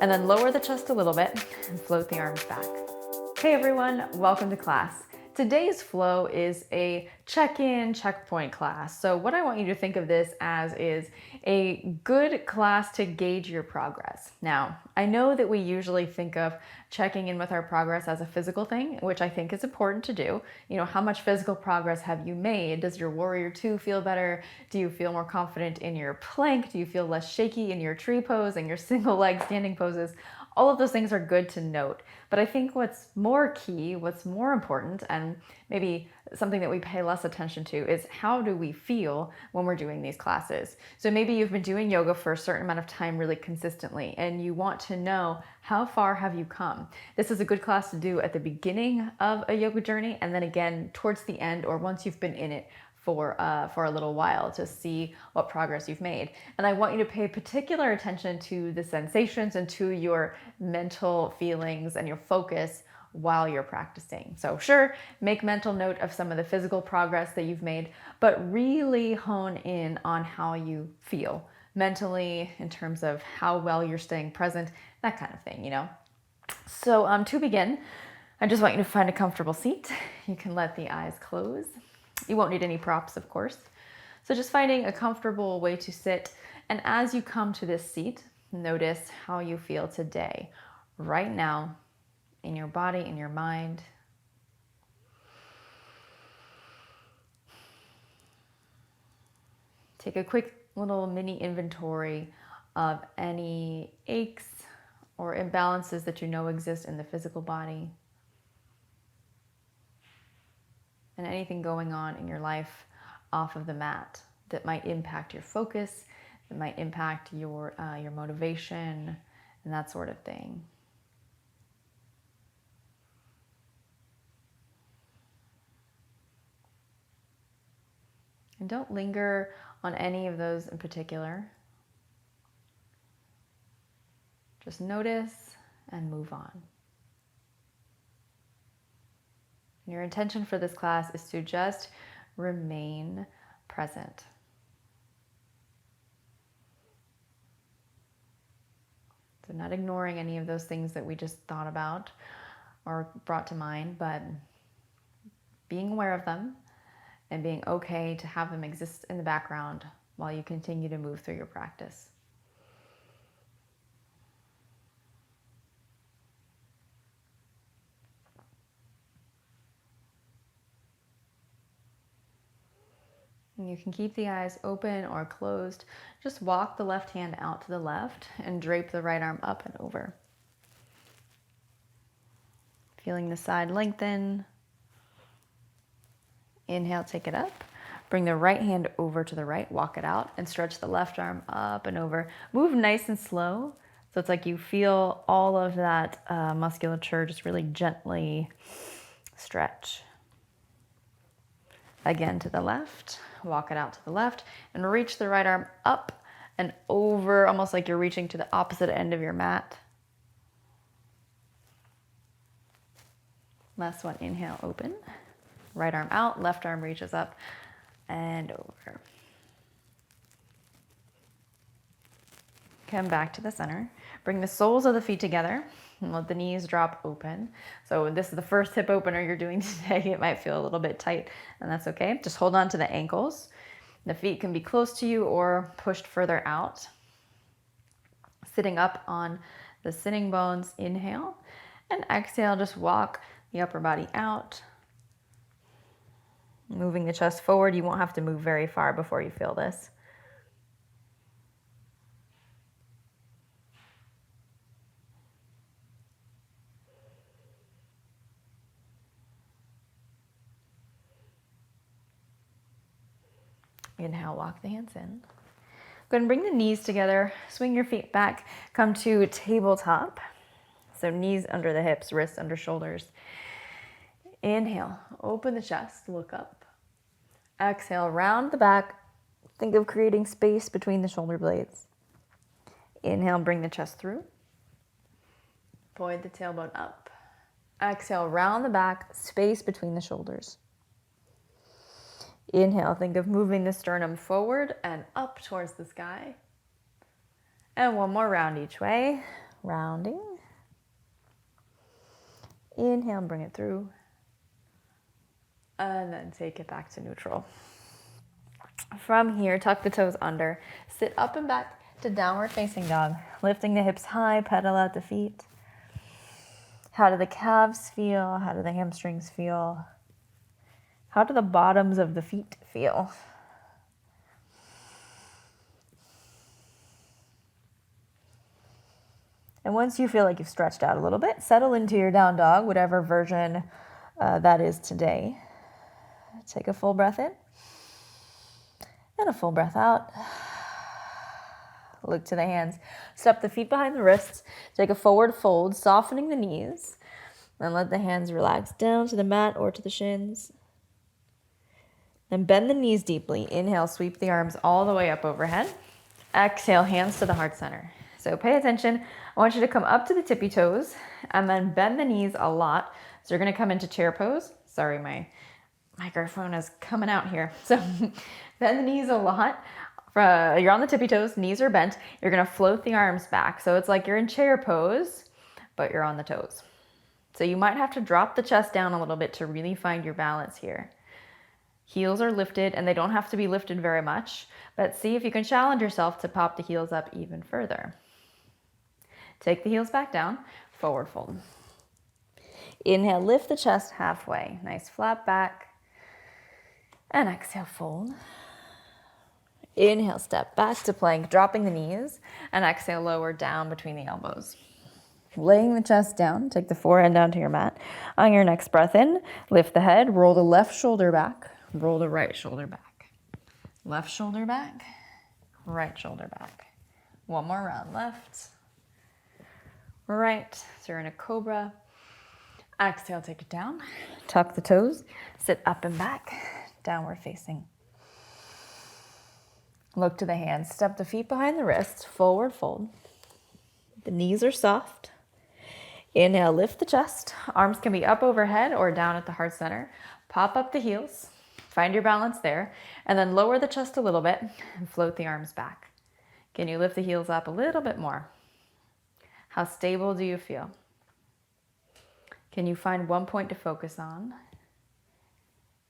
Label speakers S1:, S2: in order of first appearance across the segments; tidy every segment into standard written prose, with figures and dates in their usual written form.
S1: And then lower the chest a little bit and float the arms back. Hey everyone, welcome to class. Today's flow is a check-in, checkpoint class. So what I want you to think of this as is a good class to gauge your progress. Now, I know that we usually think of checking in with our progress as a physical thing, which I think is important to do. You know, how much physical progress have you made? Does your warrior two feel better? Do you feel more confident in your plank? Do you feel less shaky in your tree pose and your single leg standing poses? All of those things are good to note. But I think what's more key, what's more important, and maybe something that we pay less attention to is how do we feel when we're doing these classes? So maybe you've been doing yoga for a certain amount of time really consistently, and you want to know how far have you come. This is a good class to do at the beginning of a yoga journey, and then again towards the end or once you've been in it for a little while to see what progress you've made. And I want you to pay particular attention to the sensations and to your mental feelings and your focus while you're practicing. So sure, make mental note of some of the physical progress that you've made, but really hone in on how you feel mentally in terms of how well you're staying present, that kind of thing, you know? So to begin, I just want you to find a comfortable seat. You can let the eyes close. You won't need any props, of course. So just finding a comfortable way to sit. And as you come to this seat, notice how you feel today, right now, in your body, in your mind. Take a quick little mini inventory of any aches or imbalances that you know exist in the physical body. And anything going on in your life off of the mat that might impact your focus, that might impact your motivation, and that sort of thing. And don't linger on any of those in particular. Just notice and move on. Your intention for this class is to just remain present. So not ignoring any of those things that we just thought about or brought to mind, but being aware of them and being okay to have them exist in the background while you continue to move through your practice. And you can keep the eyes open or closed. Just walk the left hand out to the left and drape the right arm up and over. Feeling the side lengthen. Inhale, take it up. Bring the right hand over to the right, walk it out, and stretch the left arm up and over. Move nice and slow. So it's like you feel all of that musculature just really gently stretch. Again to the left, walk it out to the left, and reach the right arm up and over, almost like you're reaching to the opposite end of your mat. Last one, inhale, open. Right arm out, left arm reaches up and over. Come back to the center. Bring the soles of the feet together and let the knees drop open. So this is the first hip opener you're doing today. It might feel a little bit tight, and that's okay. Just hold on to the ankles. The feet can be close to you or pushed further out. Sitting up on the sitting bones, inhale, and exhale, just walk the upper body out. Moving the chest forward. You won't have to move very far before you feel this. Inhale, walk the hands in. Go ahead and bring the knees together. Swing your feet back. Come to tabletop. So knees under the hips, wrists under shoulders. Inhale, open the chest, look up. Exhale, round the back. Think of creating space between the shoulder blades. Inhale, bring the chest through. Point the tailbone up. Exhale, round the back, space between the shoulders. Inhale, think of moving the sternum forward and up towards the sky. And one more round each way. rounding. Inhale, bring it through. And then take it back to neutral. From here, tuck the toes under. Sit up and back to downward facing dog. Lifting the hips high, pedal out the feet. How do the calves feel? How do the hamstrings feel? How do the bottoms of the feet feel? And once you feel like you've stretched out a little bit, settle into your down dog, whatever version that is today. Take a full breath in and a full breath out. Look to the hands. Step the feet behind the wrists. Take a forward fold, softening the knees. Then let the hands relax down to the mat or to the shins. Then bend the knees deeply. Inhale, sweep the arms all the way up overhead. Exhale, hands to the heart center. So pay attention. I want you to come up to the tippy toes and then bend the knees a lot. So you're going to come into chair pose. Sorry, my microphone is coming out here. So bend the knees a lot. You're on the tippy toes, knees are bent. You're going to float the arms back. So it's like you're in chair pose, but you're on the toes. So you might have to drop the chest down a little bit to really find your balance here. Heels are lifted, and they don't have to be lifted very much, but see if you can challenge yourself to pop the heels up even further. Take the heels back down, forward fold. Inhale, lift the chest halfway. Nice flat back. And exhale, fold. Inhale, step back to plank, dropping the knees, and exhale, lower down between the elbows. Laying the chest down, take the forehead down to your mat. On your next breath in, lift the head, roll the left shoulder back, roll the right shoulder back. Left shoulder back, right shoulder back. One more round, left, right. So you're in a cobra. Exhale, take it down. Tuck the toes, sit up and back, downward facing. Look to the hands, step the feet behind the wrists, forward fold. The knees are soft. Inhale, lift the chest. Arms can be up overhead or down at the heart center. Pop up the heels, find your balance there, and then lower the chest a little bit and float the arms back. Can you lift the heels up a little bit more? How stable do you feel? Can you find one point to focus on?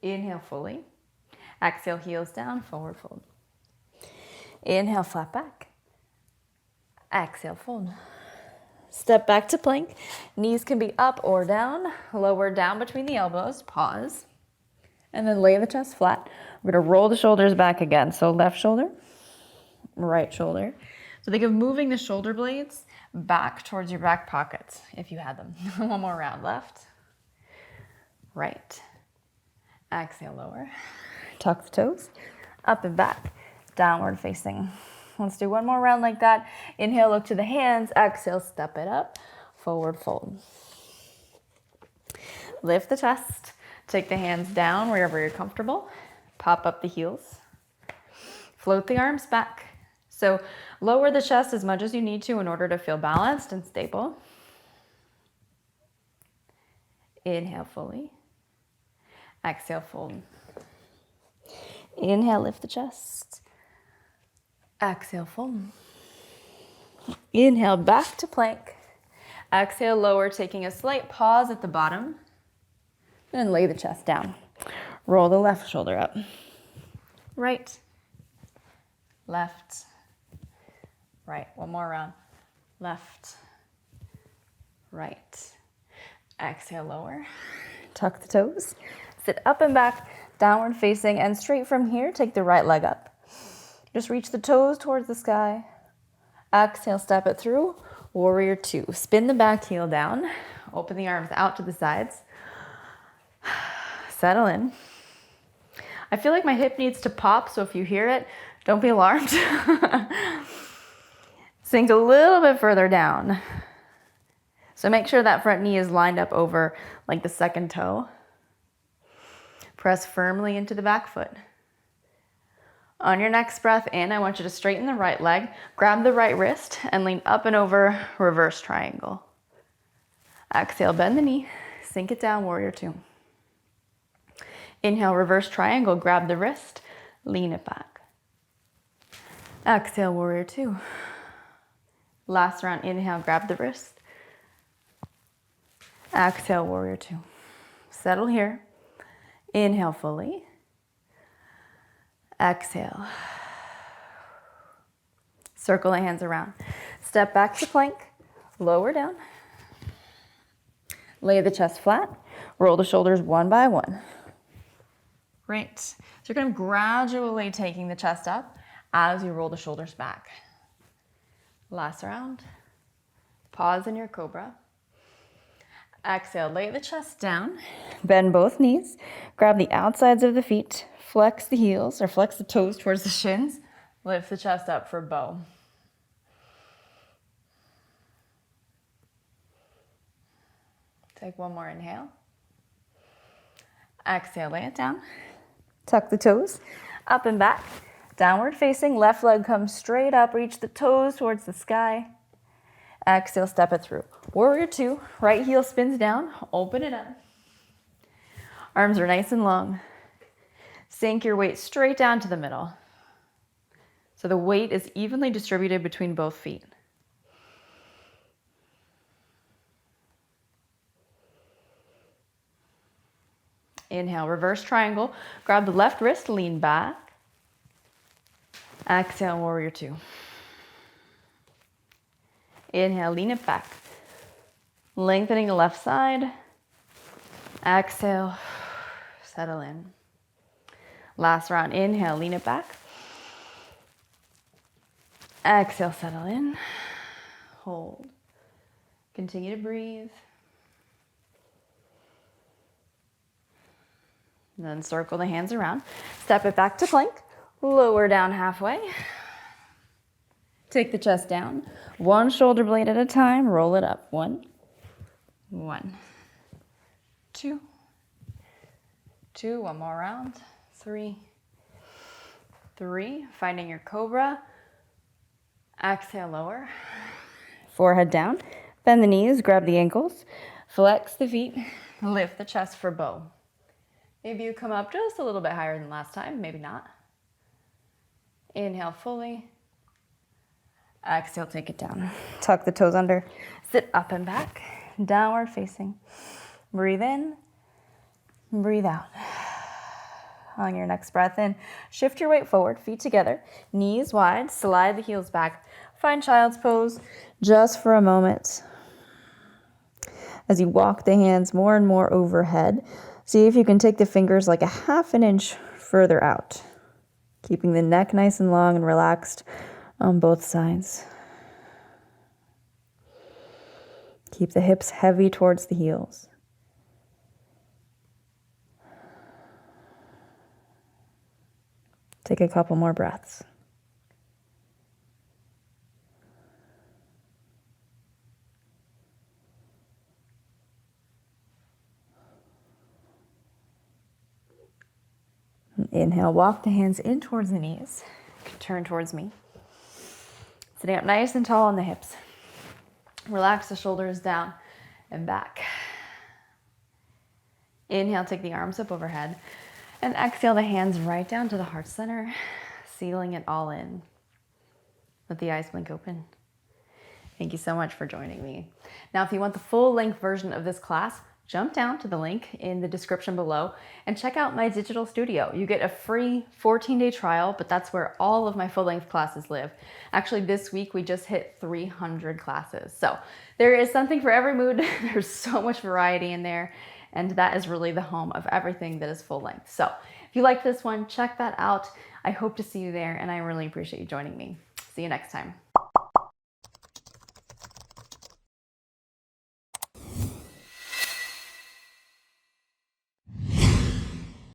S1: Inhale fully. Exhale, heels down, forward fold. Inhale, flat back. Exhale, fold. Step back to plank. Knees can be up or down. Lower down between the elbows. Pause. And then lay the chest flat. We're going to roll the shoulders back again. So left shoulder, right shoulder. So think of moving the shoulder blades back towards your back pockets if you had them. One more round. Left, right. Exhale, lower. Tuck the toes. Up and back. Downward facing. Let's do one more round like that. Inhale, look to the hands. Exhale, step it up. Forward fold. Lift the chest. Take the hands down wherever you're comfortable. Pop up the heels. Float the arms back. So lower the chest as much as you need to in order to feel balanced and stable. Inhale fully. Exhale, fold. Inhale, lift the chest. Exhale, fold. Inhale, back to plank. Exhale, lower, taking a slight pause at the bottom. Then lay the chest down. Roll the left shoulder up. Right, left, right. One more round. Left, right. Exhale, lower. Tuck the toes. Sit up and back, downward facing, and straight from here, take the right leg up. Just reach the toes towards the sky. Exhale, step it through. Warrior two. Spin the back heel down. Open the arms out to the sides. Settle in. I feel like my hip needs to pop, so if you hear it, don't be alarmed. Sink a little bit further down. So make sure that front knee is lined up over like the second toe. Press firmly into the back foot. On your next breath in, I want you to straighten the right leg, grab the right wrist, and lean up and over, reverse triangle. Exhale, bend the knee, sink it down, warrior two. Inhale, reverse triangle, grab the wrist, lean it back. Exhale, warrior two. Last round, inhale, grab the wrist. Exhale, warrior two. Settle here. Inhale fully. Exhale. Circle the hands around. Step back to plank. Lower down. Lay the chest flat. Roll the shoulders one by one. Great. So you're kind of gradually taking the chest up as you roll the shoulders back. Last round. Pause in your cobra. Exhale, lay the chest down. Bend both knees. Grab the outsides of the feet. Flex the heels or flex the toes towards the shins. Lift the chest up for bow. Take one more inhale. Exhale, lay it down. Tuck the toes, up and back. Downward facing, left leg comes straight up, reach the toes towards the sky. Exhale, step it through. Warrior two, right heel spins down, open it up. Arms are nice and long. Sink your weight straight down to the middle. So the weight is evenly distributed between both feet. Inhale, reverse triangle. Grab the left wrist, lean back. Exhale, warrior two. Inhale, lean it back. Lengthening the left side. Exhale, settle in. Last round, inhale, lean it back. Exhale, settle in. Hold. Continue to breathe. And then circle the hands around. Step it back to plank. Lower down halfway. Take the chest down. One shoulder blade at a time. Roll it up. One, two. One more round. Three. Finding your cobra. Exhale, lower. Forehead down. Bend the knees. Grab the ankles. Flex the feet. Lift the chest for bow. Maybe you come up just a little bit higher than last time, maybe not. Inhale fully. Exhale, take it down. Tuck the toes under. Sit up and back. Downward facing. Breathe in. Breathe out. On your next breath in, shift your weight forward, feet together, knees wide, slide the heels back. Find child's pose just for a moment. As you walk the hands more and more overhead, see if you can take the fingers like a half an inch further out, keeping the neck nice and long and relaxed on both sides. Keep the hips heavy towards the heels. Take a couple more breaths. Inhale, walk the hands in towards the knees. Turn towards me. Sitting up nice and tall on the hips. Relax the shoulders down and back. Inhale, take the arms up overhead. And exhale the hands right down to the heart center, sealing it all in. Let the eyes blink open. Thank you so much for joining me. Now, if you want the full length version of this class, jump down to the link in the description below and check out my digital studio. You get a free 14-day trial, but that's where all of my full-length classes live. Actually, this week we just hit 300 classes. So there is something for every mood. There's so much variety in there, and that is really the home of everything that is full-length. So if you like this one, check that out. I hope to see you there, and I really appreciate you joining me. See you next time.